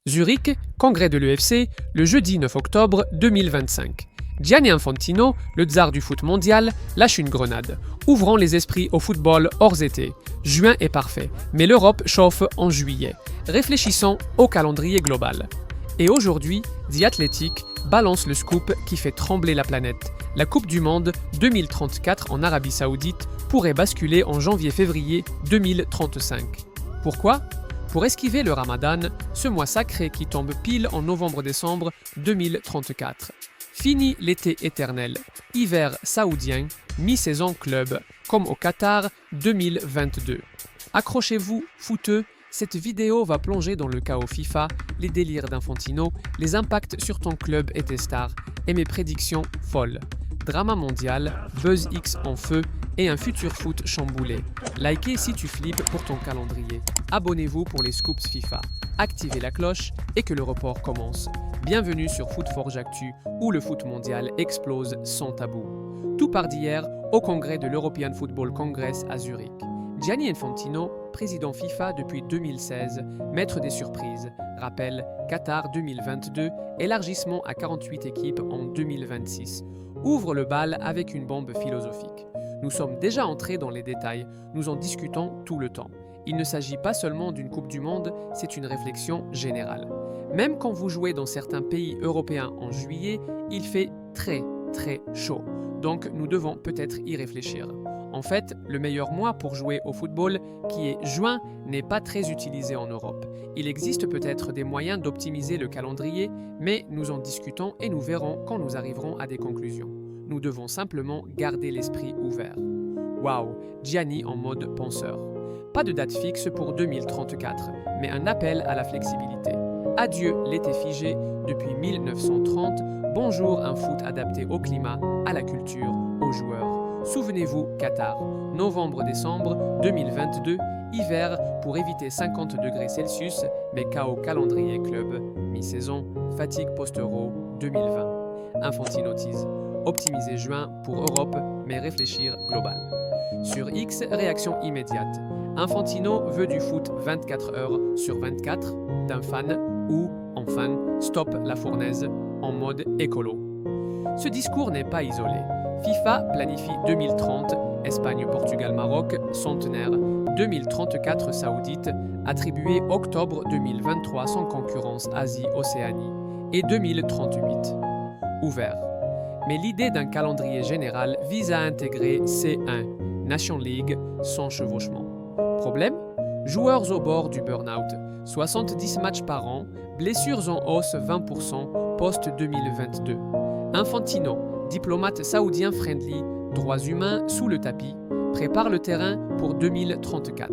Zurich, congrès de l'UFC, le jeudi 9 octobre 2025. Gianni Infantino, le tsar du foot mondial, lâche une grenade, ouvrant les esprits au football hors été. Juin est parfait, mais l'Europe chauffe en juillet. Réfléchissons au calendrier global. Et aujourd'hui, The Athletic balance le scoop qui fait trembler la planète. La Coupe du Monde 2034 en Arabie Saoudite pourrait basculer en janvier-février 2035. Pourquoi ? Pour esquiver le Ramadan, ce mois sacré qui tombe pile en novembre-décembre 2034. Fini l'été éternel, hiver saoudien, mi-saison club, comme au Qatar 2022. Accrochez-vous, footeux, cette vidéo va plonger dans le chaos FIFA, les délires d'Infantino, les impacts sur ton club et tes stars, et mes prédictions folles. Drama mondial, Buzz X en feu et un futur foot chamboulé. Likez si tu flippes pour ton calendrier. Abonnez-vous pour les scoops FIFA. Activez la cloche et que le report commence. Bienvenue sur Footforge Actu où le foot mondial explose sans tabou. Tout part d'hier au congrès de l'European Football Congress à Zurich. Gianni Infantino, président FIFA depuis 2016, maître des surprises. Rappel, Qatar 2022, élargissement à 48 équipes en 2026. Ouvre le bal avec une bombe philosophique. Nous sommes déjà entrés dans les détails, nous en discutons tout le temps. Il ne s'agit pas seulement d'une Coupe du Monde, c'est une réflexion générale. Même quand vous jouez dans certains pays européens en juillet, il fait très chaud. Donc nous devons peut-être y réfléchir. En fait, le meilleur mois pour jouer au football, qui est juin, n'est pas très utilisé en Europe. Il existe peut-être des moyens d'optimiser le calendrier, mais nous en discutons et nous verrons quand nous arriverons à des conclusions. Nous devons simplement garder l'esprit ouvert. Waouh, Gianni en mode penseur. Pas de date fixe pour 2034, mais un appel à la flexibilité. Adieu l'été figé depuis 1930, bonjour un foot adapté au climat, à la culture, aux joueurs. Souvenez-vous, Qatar, novembre-décembre 2022, hiver pour éviter 50 degrés Celsius, mais chaos calendrier club, mi-saison, fatigue post-euro 2020. Infantino tease, optimiser juin pour Europe, mais réfléchir global. Sur X, réaction immédiate. Infantino veut du foot 24 heures sur 24, d'un fan ou, enfin, stop la fournaise, en mode écolo. Ce discours n'est pas isolé. FIFA planifie 2030, Espagne, Portugal, Maroc, centenaire, 2034 saoudite, attribué octobre 2023 sans concurrence Asie-Océanie, et 2038, ouvert. Mais l'idée d'un calendrier général vise à intégrer C1, Nation League, sans chevauchement. Problème ? Joueurs au bord du burn-out, 70 matchs par an, blessures en hausse 20% post-2022. Infantino, diplomate saoudien friendly, droits humains sous le tapis, prépare le terrain pour 2034.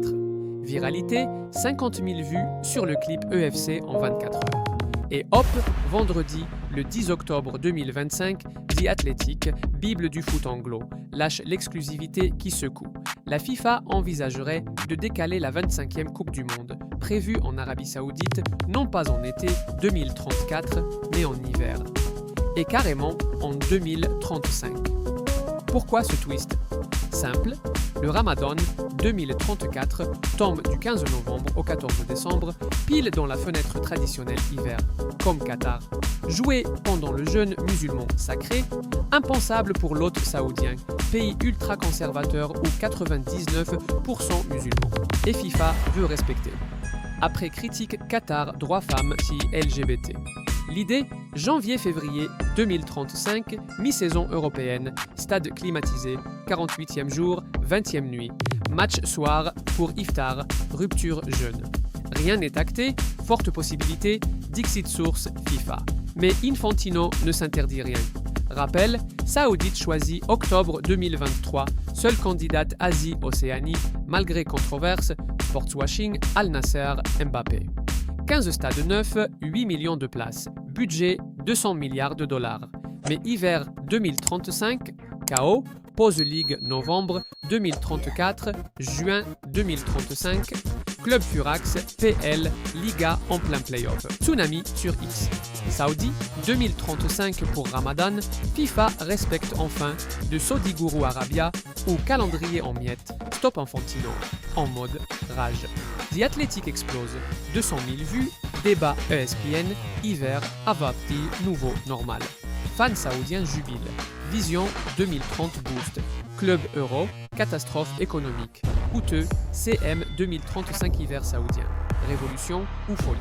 Viralité, 50 000 vues sur le clip EFC en 24 heures. Et hop, vendredi, le 10 octobre 2025, The Athletic, Bible du foot anglo, lâche l'exclusivité qui secoue. La FIFA envisagerait de décaler la 25e Coupe du Monde, prévue en Arabie Saoudite, non pas en été 2034, mais en hiver. Et carrément en 2035. Pourquoi ce twist ? Simple, le Ramadan 2034 tombe du 15 novembre au 14 décembre, pile dans la fenêtre traditionnelle hiver, comme Qatar. Joué pendant le jeûne musulman sacré, impensable pour l'hôte saoudien, pays ultra-conservateur où 99% musulmans. Et FIFA veut respecter. Après critique Qatar, droits femmes, si LGBT. L'idée, janvier-février 2035, mi-saison européenne, stade climatisé, 48e jour, 20e nuit, match soir pour iftar, rupture jeûne. Rien n'est acté, forte possibilité, Dixit source FIFA. Mais Infantino ne s'interdit rien. Rappel, Saoudite choisit octobre 2023, seule candidate Asie-Océanie, malgré controverse, sportswashing, Al Nasser, Mbappé. 15 stades neufs, 8 millions de places. Budget 200 milliards de dollars. Mais hiver 2035, KO, pause Ligue novembre 2034, juin 2035, Club Furax, PL, Liga en plein playoff. Tsunami sur X. Saudi 2035 pour Ramadan, FIFA respecte enfin de Saudi Guru Arabia ou calendrier en miettes, stop Infantino, en mode rage. The Athletic explose, 200 000 vues, Débat ESPN, hiver, Avapti, nouveau normal. Fans saoudiens jubilent. Vision 2030 boost. Club euro, catastrophe économique. Coûteux, CM 2035 hiver saoudien. Révolution ou folie.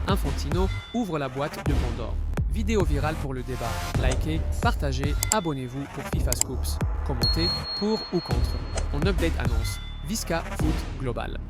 Infantino ouvre la boîte de Pandore. Vidéo virale pour le débat. Likez, partagez, abonnez-vous pour FIFA Scoops. Commentez pour ou contre. On update annonce. Visca Foot Global.